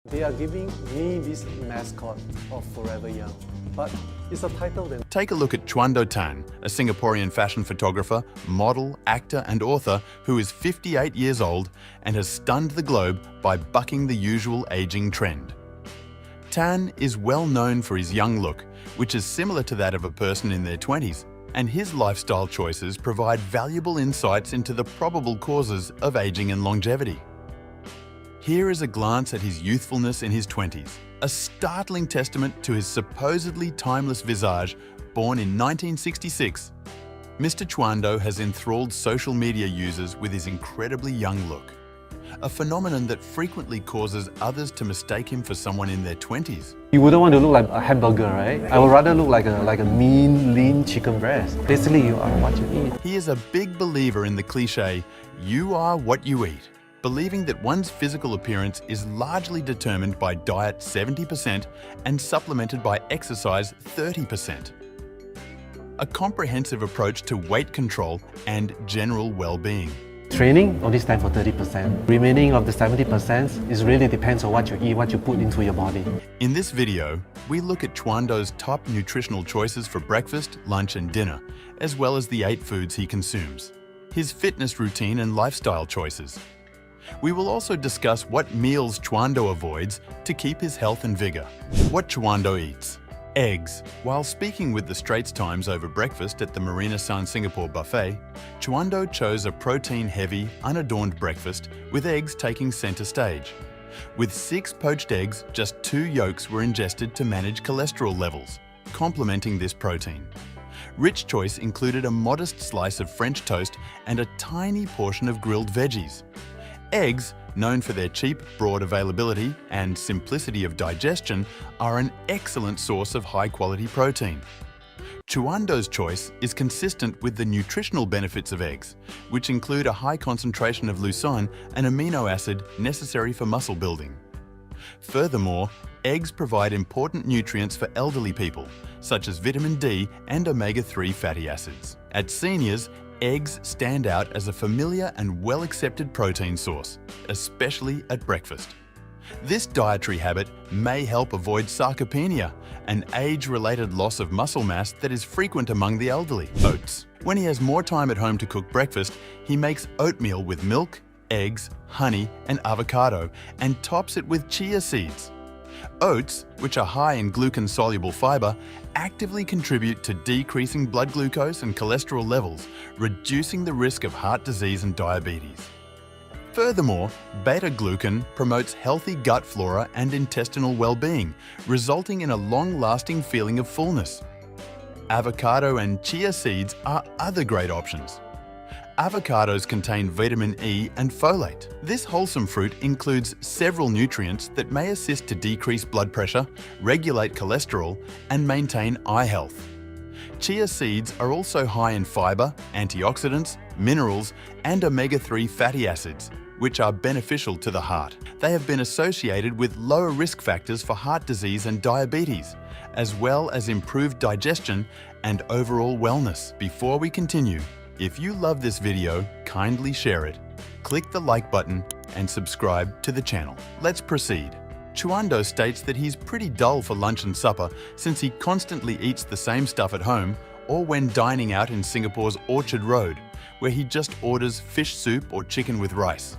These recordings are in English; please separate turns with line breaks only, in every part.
They are giving me this mascot of Forever Young, but it's a title that...
Take a look at Chuando Tan, a Singaporean fashion photographer, model, actor and author who is 58 years old and has stunned the globe by bucking the usual aging trend. Tan is well known for his young look, which is similar to that of a person in their 20s, and his lifestyle choices provide valuable insights into the probable causes of aging and longevity. Here is a glance at his youthfulness in his 20s, a startling testament to his supposedly timeless visage, born in 1966. Mr. Chuando has enthralled social media users with his incredibly young look, a phenomenon that frequently causes others to mistake him for someone in their 20s.
You wouldn't want to look like a hamburger, right? I would rather look like a mean, lean chicken breast. Basically, you are what you eat.
He is a big believer in the cliche, "You are what you eat," believing that one's physical appearance is largely determined by diet 70% and supplemented by exercise 30%. A comprehensive approach to weight control and general well-being.
Training only stands for 30%. Remaining of the 70% is really depends on what you eat, what you put into your body.
In this video, we look at Chuando's top nutritional choices for breakfast, lunch and dinner, as well as the 8 foods he consumes, his fitness routine and lifestyle choices. We will also discuss what meals Chuando avoids to keep his health and vigor. What Chuando eats. Eggs. While speaking with the Straits Times over breakfast at the Marina San Singapore buffet, Chuando chose a protein-heavy, unadorned breakfast with eggs taking center stage. With 6 poached eggs, just 2 yolks were ingested to manage cholesterol levels, complementing this protein. Rich choice included a modest slice of French toast and a tiny portion of grilled veggies. Eggs, known for their cheap, broad availability and simplicity of digestion, are an excellent source of high-quality protein. Chuando's choice is consistent with the nutritional benefits of eggs, which include a high concentration of leucine, an amino acid necessary for muscle building. Furthermore, eggs provide important nutrients for elderly people, such as vitamin D and omega-3 fatty acids. At seniors, eggs stand out as a familiar and well-accepted protein source, especially at breakfast. This dietary habit may help avoid sarcopenia, an age-related loss of muscle mass that is frequent among the elderly. Oats. When he has more time at home to cook breakfast, he makes oatmeal with milk, eggs, honey and avocado and tops it with chia seeds. Oats, which are high in glucose-soluble fiber, actively contribute to decreasing blood glucose and cholesterol levels, reducing the risk of heart disease and diabetes. Furthermore, beta-glucan promotes healthy gut flora and intestinal well-being, resulting in a long-lasting feeling of fullness. Avocado and chia seeds are other great options. Avocados contain vitamin E and folate. This wholesome fruit includes several nutrients that may assist to decrease blood pressure, regulate cholesterol, and maintain eye health. Chia seeds are also high in fiber, antioxidants, minerals, and omega-3 fatty acids, which are beneficial to the heart. They have been associated with lower risk factors for heart disease and diabetes, as well as improved digestion and overall wellness. Before we continue, if you love this video, kindly share it, click the like button and subscribe to the channel. Let's proceed. Chuando states that he's pretty dull for lunch and supper since he constantly eats the same stuff at home or when dining out in Singapore's Orchard Road, where he just orders fish soup or chicken with rice.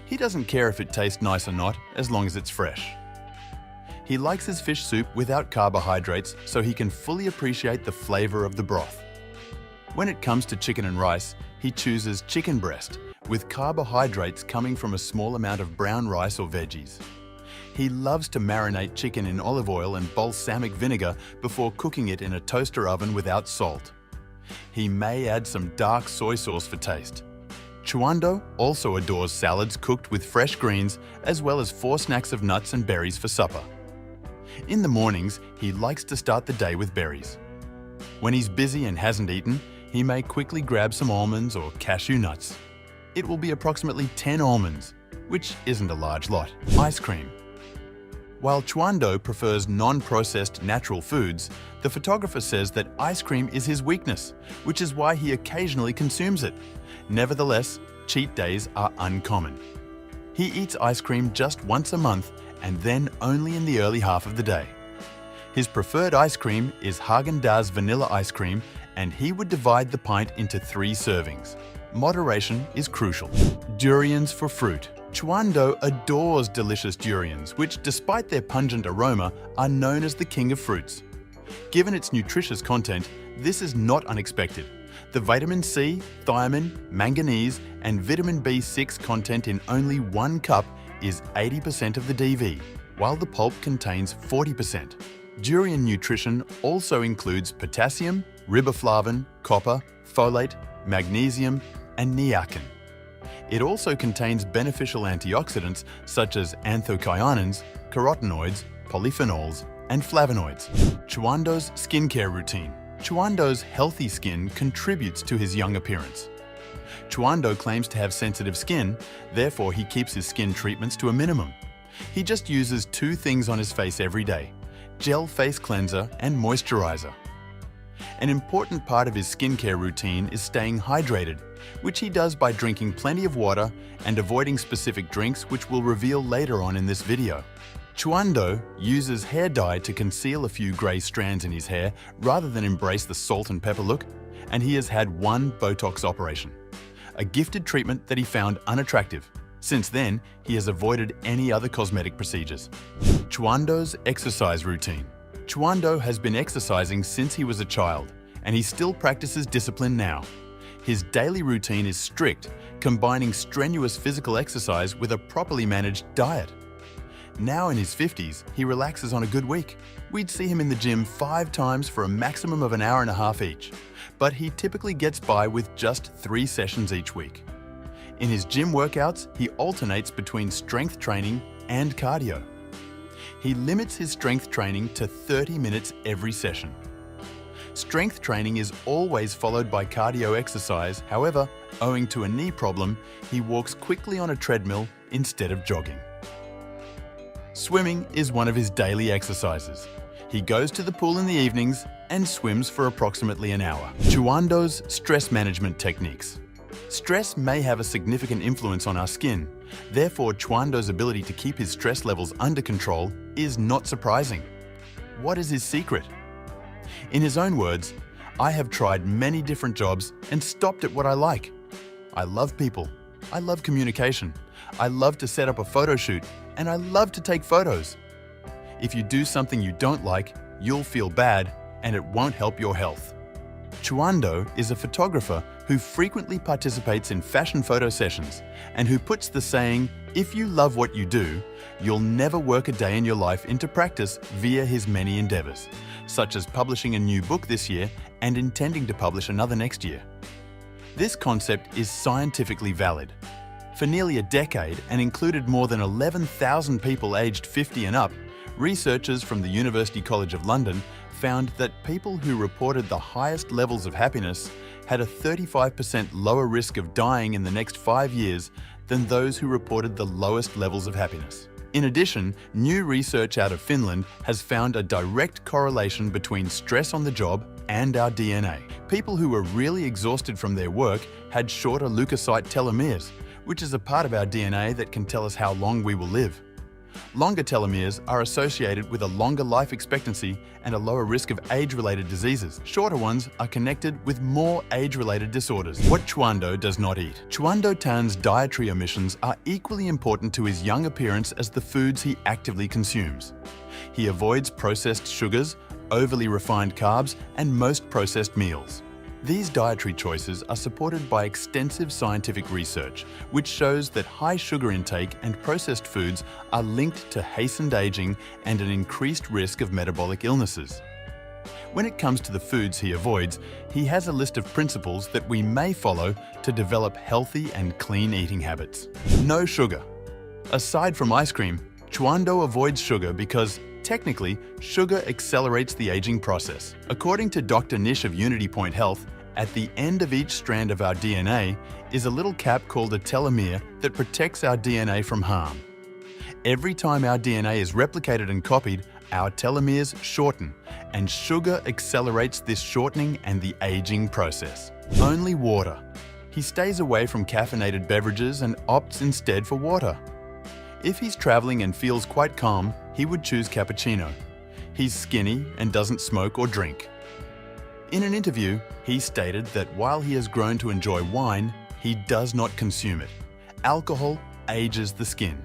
He doesn't care if it tastes nice or not, as long as it's fresh. He likes his fish soup without carbohydrates so he can fully appreciate the flavor of the broth. When it comes to chicken and rice, he chooses chicken breast, with carbohydrates coming from a small amount of brown rice or veggies. He loves to marinate chicken in olive oil and balsamic vinegar before cooking it in a toaster oven without salt. He may add some dark soy sauce for taste. Chuando also adores salads cooked with fresh greens, as well as 4 snacks of nuts and berries for supper. In the mornings, he likes to start the day with berries. When he's busy and hasn't eaten, he may quickly grab some almonds or cashew nuts. It will be approximately 10 almonds, which isn't a large lot. Ice cream. While Chuando prefers non-processed natural foods, the photographer says that ice cream is his weakness, which is why he occasionally consumes it. Nevertheless, cheat days are uncommon. He eats ice cream just once a month and then only in the early half of the day. His preferred ice cream is Häagen-Dazs vanilla ice cream, and he would divide the pint into 3 servings. Moderation is crucial. Durians for fruit. Chuando adores delicious durians, which, despite their pungent aroma, are known as the king of fruits. Given its nutritious content, this is not unexpected. The vitamin C, thiamine, manganese, and vitamin B6 content in only 1 cup is 80% of the DV, while the pulp contains 40%. Durian nutrition also includes potassium, riboflavin, copper, folate, magnesium, and niacin. It also contains beneficial antioxidants such as anthocyanins, carotenoids, polyphenols, and flavonoids. Chuando's skincare routine. Chuando's healthy skin contributes to his young appearance. Chuando claims to have sensitive skin, therefore he keeps his skin treatments to a minimum. He just uses 2 things on his face every day: gel face cleanser and moisturizer. An important part of his skincare routine is staying hydrated, which he does by drinking plenty of water and avoiding specific drinks, which we'll reveal later on in this video. Chuando uses hair dye to conceal a few grey strands in his hair rather than embrace the salt and pepper look, and he has had 1 Botox operation, a gifted treatment that he found unattractive. Since then, he has avoided any other cosmetic procedures. Chuando's exercise routine. Chuando has been exercising since he was a child, and he still practices discipline now. His daily routine is strict, combining strenuous physical exercise with a properly managed diet. Now in his 50s, he relaxes on a good week. We'd see him in the gym 5 times for a maximum of an hour and a half each, but he typically gets by with just 3 sessions each week. In his gym workouts, he alternates between strength training and cardio. He limits his strength training to 30 minutes every session. Strength training is always followed by cardio exercise. However, owing to a knee problem, he walks quickly on a treadmill instead of jogging. Swimming is one of his daily exercises. He goes to the pool in the evenings and swims for approximately an hour. Chuando's stress management techniques. Stress may have a significant influence on our skin. Therefore, Chuando's ability to keep his stress levels under control is not surprising. What is his secret? In his own words, "I have tried many different jobs and stopped at what I like. I love people. I love communication. I love to set up a photo shoot, and I love to take photos. If you do something you don't like, you'll feel bad, and it won't help your health." Chuando is a photographer who frequently participates in fashion photo sessions and who puts the saying, "If you love what you do, you'll never work a day in your life," into practice via his many endeavors, such as publishing a new book this year and intending to publish another next year. This concept is scientifically valid. For nearly a decade and included more than 11,000 people aged 50 and up, researchers from the University College of London found that people who reported the highest levels of happiness had a 35% lower risk of dying in the next 5 years than those who reported the lowest levels of happiness. In addition, new research out of Finland has found a direct correlation between stress on the job and our DNA. People who were really exhausted from their work had shorter leukocyte telomeres, which is a part of our DNA that can tell us how long we will live. Longer telomeres are associated with a longer life expectancy and a lower risk of age-related diseases. Shorter ones are connected with more age-related disorders. What Chuando does not eat. Chuando Tan's dietary omissions are equally important to his young appearance as the foods he actively consumes. He avoids processed sugars, overly refined carbs, and most processed meals. These dietary choices are supported by extensive scientific research, which shows that high sugar intake and processed foods are linked to hastened aging and an increased risk of metabolic illnesses. When it comes to the foods he avoids, he has a list of principles that we may follow to develop healthy and clean eating habits. No sugar. Aside from ice cream, Chuando avoids sugar because technically, sugar accelerates the aging process. According to Dr. Nish of Unity Point Health, at the end of each strand of our DNA is a little cap called a telomere that protects our DNA from harm. Every time our DNA is replicated and copied, our telomeres shorten, and sugar accelerates this shortening and the aging process. Only water. He stays away from caffeinated beverages and opts instead for water. If he's traveling and feels quite calm, he would choose cappuccino. He's skinny and doesn't smoke or drink. In an interview, he stated that while he has grown to enjoy wine, he does not consume it. Alcohol ages the skin.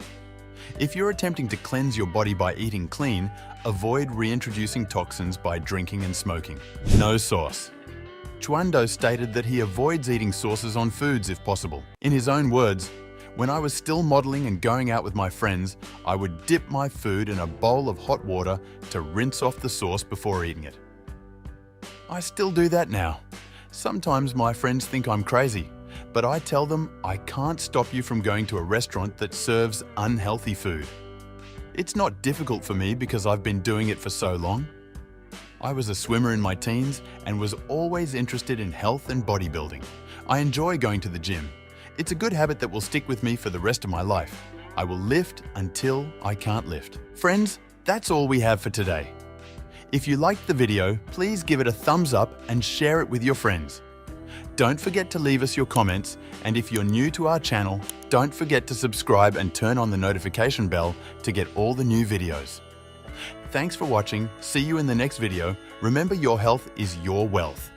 If you're attempting to cleanse your body by eating clean, avoid reintroducing toxins by drinking and smoking. No sauce. Chuando stated that he avoids eating sauces on foods if possible. In his own words, "When I was still modeling and going out with my friends, I would dip my food in a bowl of hot water to rinse off the sauce before eating it. I still do that now. Sometimes my friends think I'm crazy, but I tell them I can't stop you from going to a restaurant that serves unhealthy food. It's not difficult for me because I've been doing it for so long. I was a swimmer in my teens and was always interested in health and bodybuilding. I enjoy going to the gym. It's a good habit that will stick with me for the rest of my life. I will lift until I can't lift." Friends, that's all we have for today. If you liked the video, please give it a thumbs up and share it with your friends. Don't forget to leave us your comments, and if you're new to our channel, don't forget to subscribe and turn on the notification bell to get all the new videos. Thanks for watching. See you in the next video. Remember, your health is your wealth.